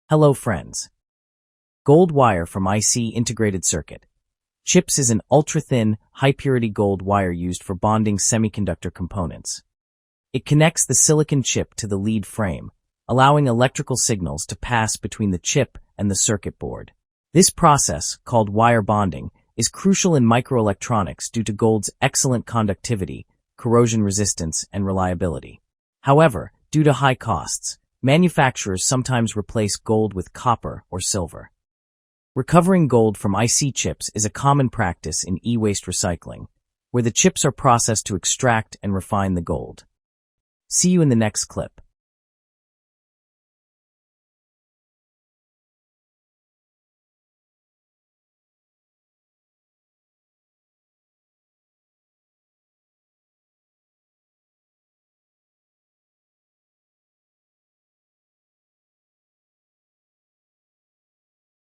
Hello friends. Gold wire from IC integrated circuit. CHIPS is an ultra-thin, high-purity gold wire used for bonding semiconductor components. It connects the silicon chip to the lead frame, allowing electrical signals to pass between the chip and the circuit board. This process, called wire bonding, is crucial in microelectronics due to gold's excellent conductivity, corrosion resistance, and reliability. However, due to high costs, manufacturers sometimes replace gold with copper or silver. Recovering gold from IC chips is a common practice in e-waste recycling, where the chips are processed to extract and refine the gold. See you in the next clip.